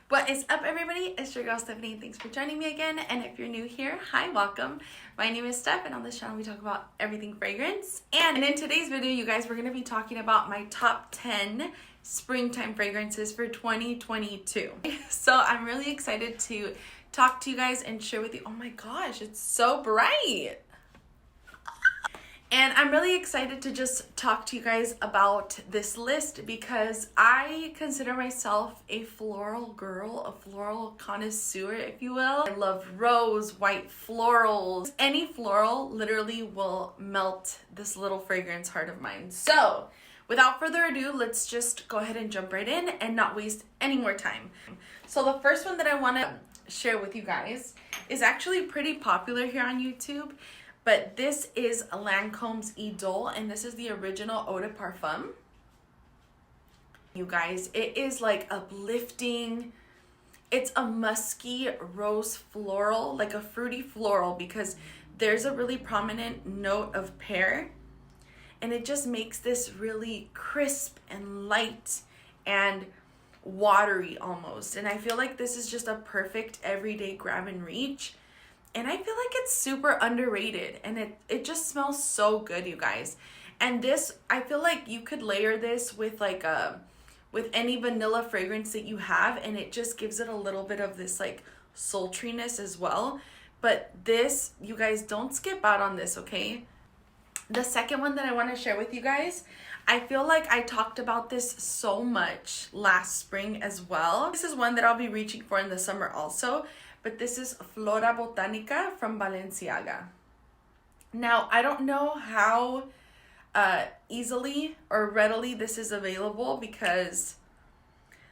What is up, everybody? It's your girl Stephanie. Thanks for joining me again. And if you're new here, hi, welcome. My name is Steph, and on this channel we talk about everything fragrance. And in today's video, you guys, we're going to be talking about my top 10 springtime fragrances for 2022. So I'm really excited to talk to you guys and share with you. Oh my gosh, it's so bright. And I'm really excited to just talk to you guys about this list because I consider myself a floral girl, a floral connoisseur, if you will. I love rose, white florals. Any floral literally will melt this little fragrance heart of mine. So without further ado, let's just go ahead and jump right in and not waste any more time. So the first one that I want to share with you guys is actually pretty popular here on YouTube. But this is Lancome's Idole, and this is the original Eau de Parfum. You guys, it is like uplifting. It's a musky rose floral, like a fruity floral, because there's a really prominent note of pear. And it just makes this really crisp and light and watery almost. And I feel like this is just a perfect everyday grab and reach. And I feel like it's super underrated, and it just smells so good, you guys. And this, I feel like you could layer this with like with any vanilla fragrance that you have, and it just gives it a little bit of this like sultriness as well. But this, you guys, don't skip out on this, okay? The second one that I want to share with you guys, I feel like I talked about this so much last spring as well. This is one that I'll be reaching for in the summer also. But this is Flora Botanica from Balenciaga. Now, I don't know how easily or readily this is available because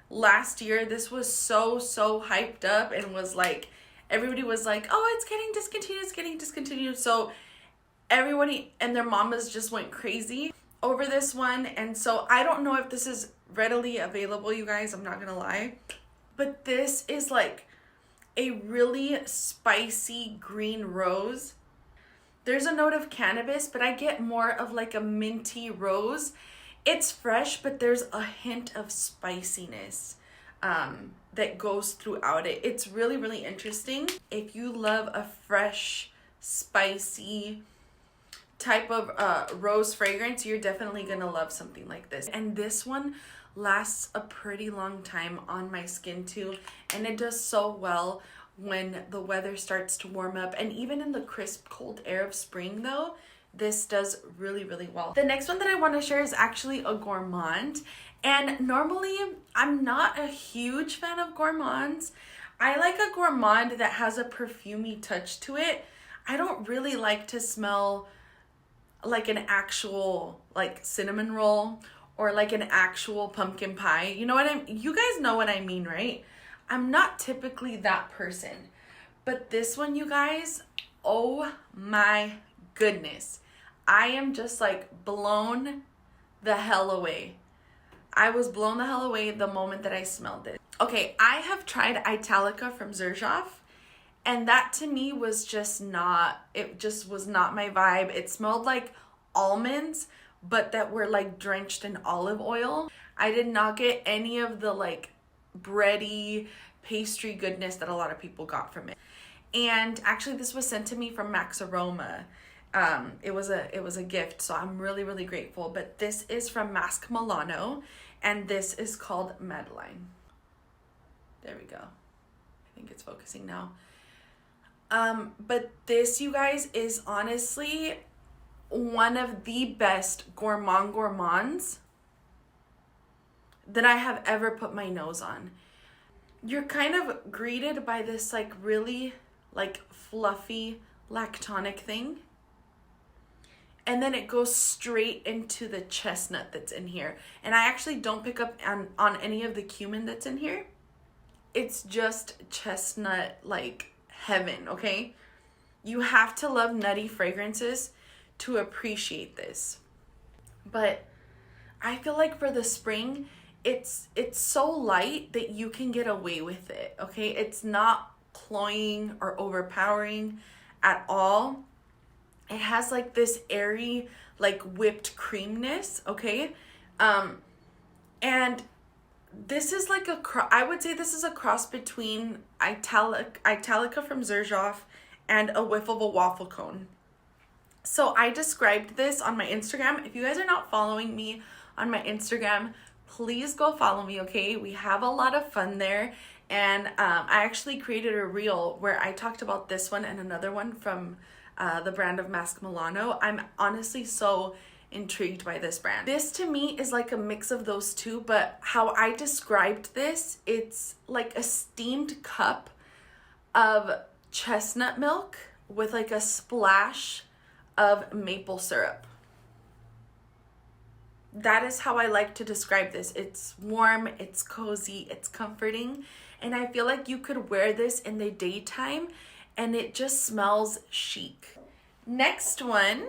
last year this was so hyped up and was like, everybody was like, oh, it's getting discontinued. So everybody and their mamas just went crazy over this one. And so I don't know if this is readily available, you guys. I'm not gonna lie. But this is like a really spicy green rose. There's a note of cannabis, but I get more of like a minty rose. It's fresh, but there's a hint of spiciness that goes throughout it. It's really interesting. If you love a fresh, spicy type of rose fragrance, you're definitely gonna love something like this. And this one lasts a pretty long time on my skin too, and it does so well when the weather starts to warm up. And even in the crisp cold air of spring though, this does really well. The next one that I want to share is actually a gourmand, and normally I'm not a huge fan of gourmands. I like a gourmand that has a perfumey touch to it. I don't really like to smell like an actual like cinnamon roll or like an actual pumpkin pie. You guys know what I mean, right? I'm not typically that person. But this one, you guys, oh my goodness. I am just like blown the hell away. I was blown the hell away the moment that I smelled it. Okay, I have tried Italica from Xerjoff, and that to me was just not, it just was not my vibe. It smelled like almonds, but that were like drenched in olive oil. I did not get any of the like bready pastry goodness that a lot of people got from it. And actually this was sent to me from Max Aroma. It was a gift, so I'm really grateful. But this is from Masque Milano, and this is called Madeleine. There we go. I think it's focusing now. But this, you guys, is honestly one of the best gourmands that I have ever put my nose on. You're kind of greeted by this like really like fluffy lactonic thing, and then it goes straight into the chestnut that's in here. And I actually don't pick up on any of the cumin that's in here. It's just chestnut like heaven, okay? You have to love nutty fragrances to appreciate this. But I feel like for the spring, it's so light that you can get away with it, okay? It's not cloying or overpowering at all. It has like this airy, like whipped creamness, okay? And This is like I would say this is a cross between Italica from Xerjoff and a whiff of a waffle cone. So I described this on my Instagram. If you guys are not following me on my Instagram, please go follow me, okay? We have a lot of fun there. And I actually created a reel where I talked about this one and another one from the brand of Masque Milano. I'm honestly so intrigued by this brand. This to me is like a mix of those two, but how I described this, it's like a steamed cup of chestnut milk with like a splash of maple syrup. That is how I like to describe this. It's warm, it's cozy, it's comforting, and I feel like you could wear this in the daytime and it just smells chic. Next one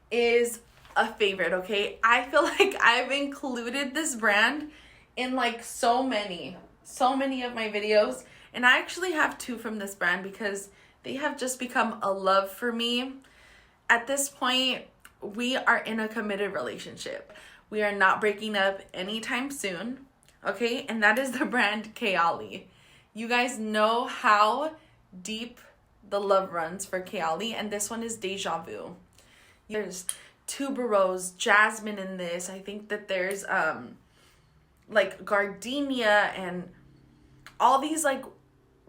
is a favorite, okay? I feel like I've included this brand in like so many of my videos, and I actually have two from this brand because they have just become a love for me. At this point, we are in a committed relationship. We are not breaking up anytime soon, okay? And that is the brand Kayali. You guys know how deep the love runs for Kayali, and this one is Deja Vu. There's Tubéreuse, jasmine in this. I think that there's like gardenia and all these like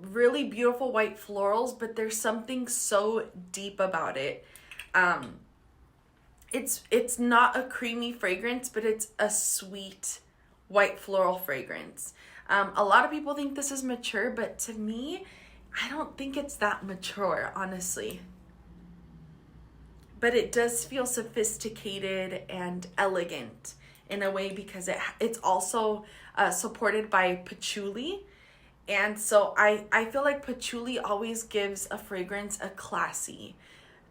really beautiful white florals, but there's something so deep about it. It's not a creamy fragrance, but it's a sweet white floral fragrance. A lot of people think this is mature, but to me, I don't think it's that mature, honestly. But it does feel sophisticated and elegant in a way because it's also supported by patchouli. And so I feel like patchouli always gives a fragrance a classy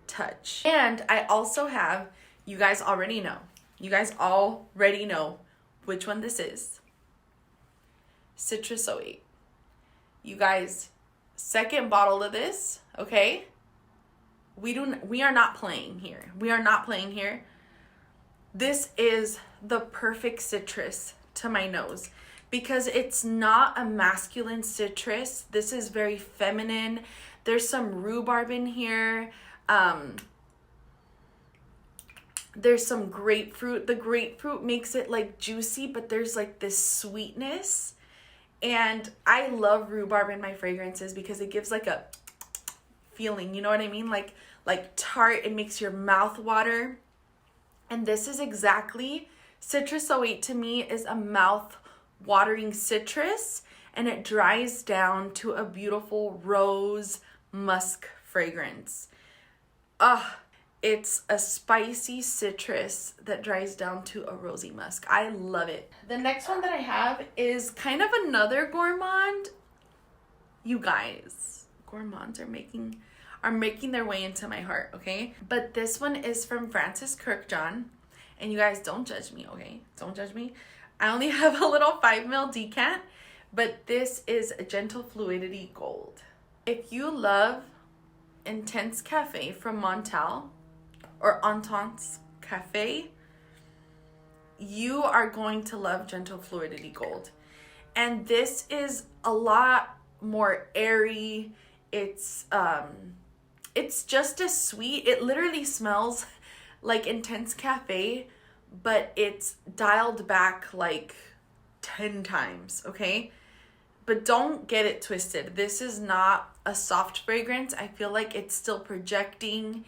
touch. And I also have, you guys already know which one this is. Citrus 08. You guys, second bottle of this, okay? We are not playing here. We are not playing here. This is the perfect citrus to my nose because it's not a masculine citrus. This is very feminine. There's some rhubarb in here. There's some grapefruit. The grapefruit makes it like juicy, but there's like this sweetness. And I love rhubarb in my fragrances because it gives like a feeling, you know what I mean? Like tart, it makes your mouth water. And this is exactly, Citrus 08 to me is a mouth watering citrus, and it dries down to a beautiful rose musk fragrance. It's a spicy citrus that dries down to a rosy musk. I love it. The next one that I have is kind of another gourmand. You guys, gourmands are making their way into my heart, okay? But this one is from Francis Kurkdijan. And you guys, don't judge me, okay? Don't judge me. I only have a little 5 ml decant, but this is a Gentle Fluidity Gold. If you love Intense Cafe from Montal or Entente Cafe, you are going to love Gentle Fluidity Gold. And this is a lot more airy. It's just as sweet. It literally smells like Intense Cafe, but it's dialed back like 10 times, okay? But don't get it twisted. This is not a soft fragrance. I feel like it's still projecting,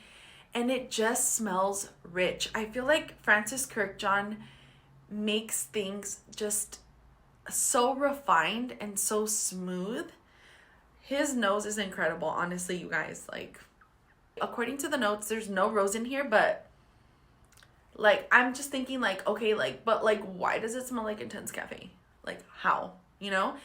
and it just smells rich. I feel like Francis Kurkdijan makes things just so refined and so smooth. His nose is incredible, honestly, you guys. Like, according to the notes, there's no rose in here, but like, I'm just thinking like, okay, like, but like, why does it smell like Intense Cafe? Like, how? You know?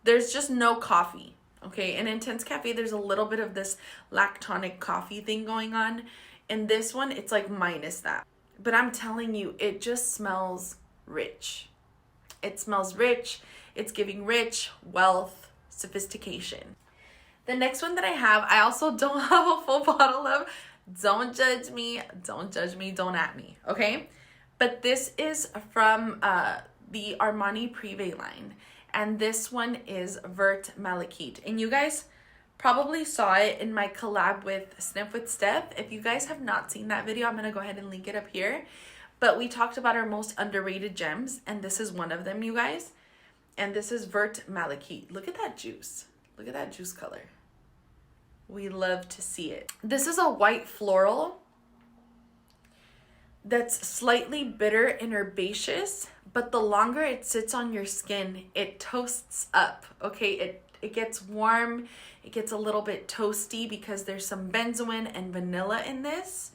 There's just no coffee, okay? In Intense Cafe, there's a little bit of this lactonic coffee thing going on. In this one, it's like minus that. But I'm telling you, it just smells rich. It smells rich. It's giving rich, wealth, sophistication. The next one that I have, I also don't have a full bottle of. Don't judge me. Don't judge me. Don't at me. Okay? But this is from the Armani Prive line. and this one is Vert Maliki. And you guys probably saw it in my collab with Sniff with Steph. If you guys have not seen that video, I'm going to go ahead and link it up here. But we talked about our most underrated gems, and this is one of them, you guys. And this is Vert Maliki. Look at that juice. Look at that juice color. We love to see it. This is a white floral that's slightly bitter and herbaceous, but the longer it sits on your skin, it toasts up, okay? It gets warm, it gets a little bit toasty because there's some benzoin and vanilla in this.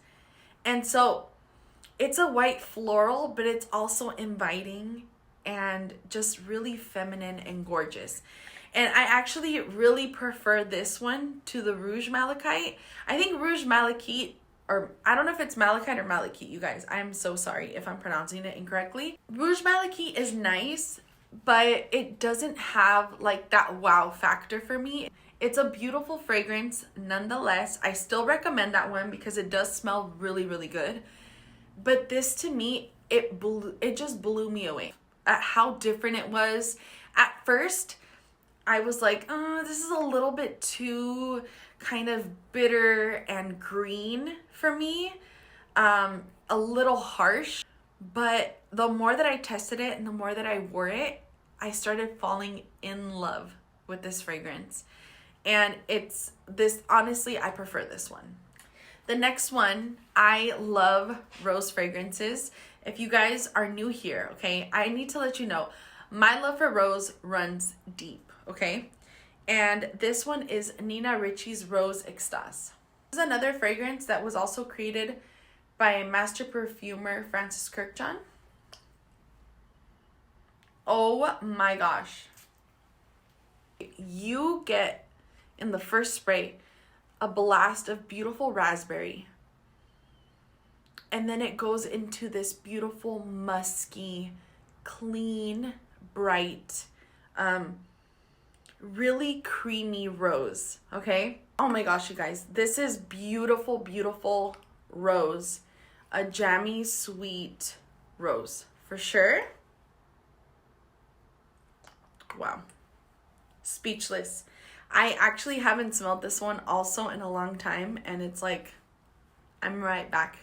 And so it's a white floral, but it's also inviting and just really feminine and gorgeous. And I actually really prefer this one to the Rouge Malachite. I think Rouge Malachite, or I don't know if it's Malachite or Malachite, you guys. I'm so sorry if I'm pronouncing it incorrectly. Rouge Malachite is nice, but it doesn't have like that wow factor for me. It's a beautiful fragrance nonetheless. I still recommend that one because it does smell really, really good. But this to me, it just blew me away at how different it was. At first, I was like, oh, this is a little bit too kind of bitter and green for me. A little harsh. But the more that I tested it and the more that I wore it, I started falling in love with this fragrance. And it's this, honestly, I prefer this one. The next one, I love rose fragrances. If you guys are new here, okay, I need to let you know, my love for rose runs deep, okay? And this one is Nina Ricci's Rose Extase. This is another fragrance that was also created by master perfumer Francis Kurkdijan. Oh my gosh. You get in the first spray a blast of beautiful raspberry. And then it goes into this beautiful, musky, clean, bright, really creamy rose, okay? Oh my gosh, you guys. This is beautiful, beautiful rose. A jammy, sweet rose, for sure. Wow. Speechless. I actually haven't smelled this one also in a long time, and it's like, I'm right back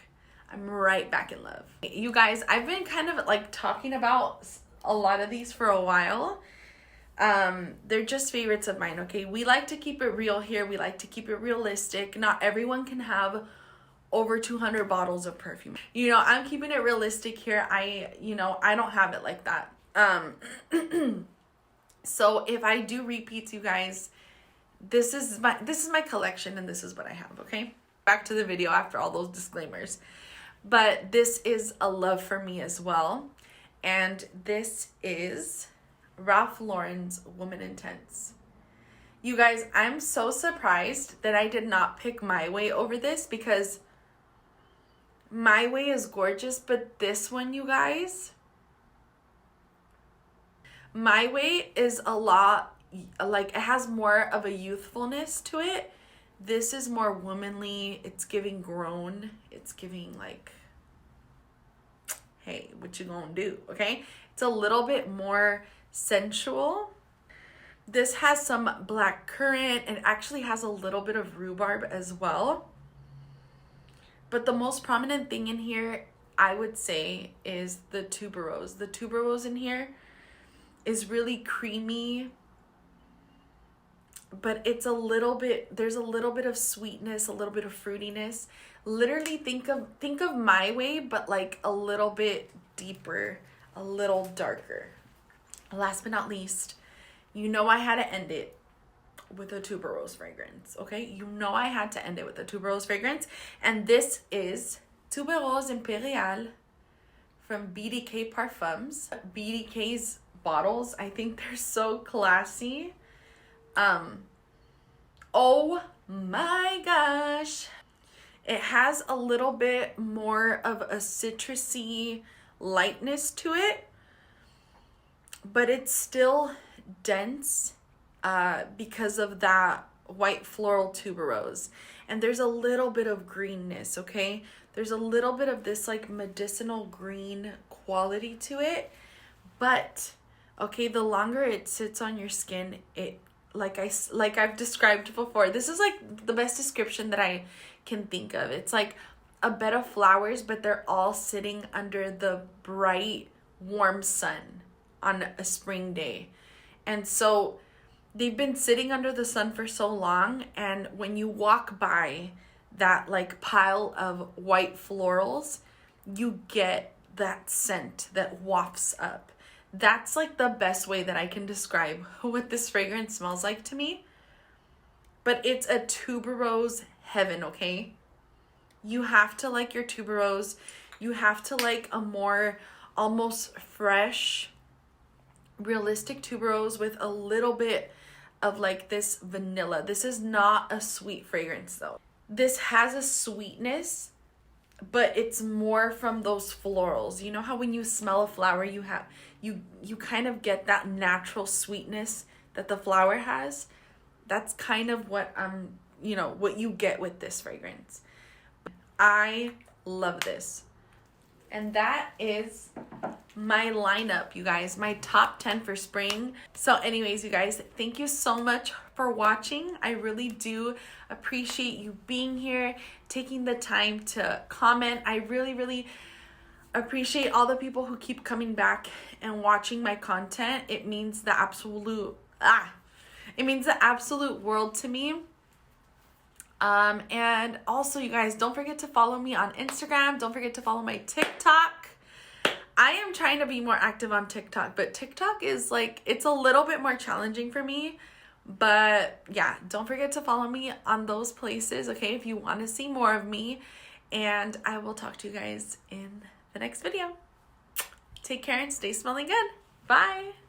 in love. You guys, I've been kind of like talking about a lot of these for a while. They're just favorites of mine, okay? We like to keep it real here. We like to keep it realistic. Not everyone can have over 200 bottles of perfume. You know, I'm keeping it realistic here. I don't have it like that. So if I do repeats, you guys, this is my collection and this is what I have, okay? Back to the video after all those disclaimers. But this is a love for me as well. And this is Ralph Lauren's Woman Intense. You guys, I'm so surprised that I did not pick My Way over this because My Way is gorgeous, but this one, you guys, My Way is a lot, like, it has more of a youthfulness to it. This is more womanly. It's giving grown. It's giving like, hey, what you gonna do, okay? It's a little bit more sensual. This has some black currant and actually has a little bit of rhubarb as well. But the most prominent thing in here, I would say, is the tuberose. The tuberose in here is really creamy, but it's a little bit, there's a little bit of sweetness, a little bit of fruitiness. Literally think of My Way, but like a little bit deeper, a little darker. Last but not least, you know I had to end it with a tuberose fragrance, okay? You know I had to end it with a tuberose fragrance. And this is Tubéreuse Imperiale from BDK Parfums. BDK's bottles, I think they're so classy. Oh my gosh. It has a little bit more of a citrusy lightness to it, but it's still dense because of that white floral tuberose. And there's a little bit of greenness, okay? There's a little bit of this like medicinal green quality to it, but Okay, the longer it sits on your skin, it like I've described before. This is like the best description that I can think of. It's like a bed of flowers, but they're all sitting under the bright, warm sun on a spring day. And so they've been sitting under the sun for so long, and when you walk by that like pile of white florals, you get that scent that wafts up. That's like the best way that I can describe what this fragrance smells like to me. But it's a tuberose heaven, okay? You have to like your tuberose. You have to like a more almost fresh, realistic tuberose with a little bit of like this vanilla. This is not a sweet fragrance though. This has a sweetness, but it's more from those florals. You know how when you smell a flower, you kind of get that natural sweetness that the flower has? That's kind of what what you get with this fragrance. I love this. And that is my lineup, you guys, my top 10 for spring. So anyways, you guys, thank you so much for watching. I really do appreciate you being here, taking the time to comment. I really, really appreciate all the people who keep coming back and watching my content. It means the absolute world to me. And also, you guys, don't forget to follow me on Instagram. Don't forget to follow my TikTok. I am trying to be more active on TikTok, but TikTok is like, it's a little bit more challenging for me. But yeah, don't forget to follow me on those places, okay, if you want to see more of me. And I will talk to you guys in the next video. Take care and stay smelling good. Bye.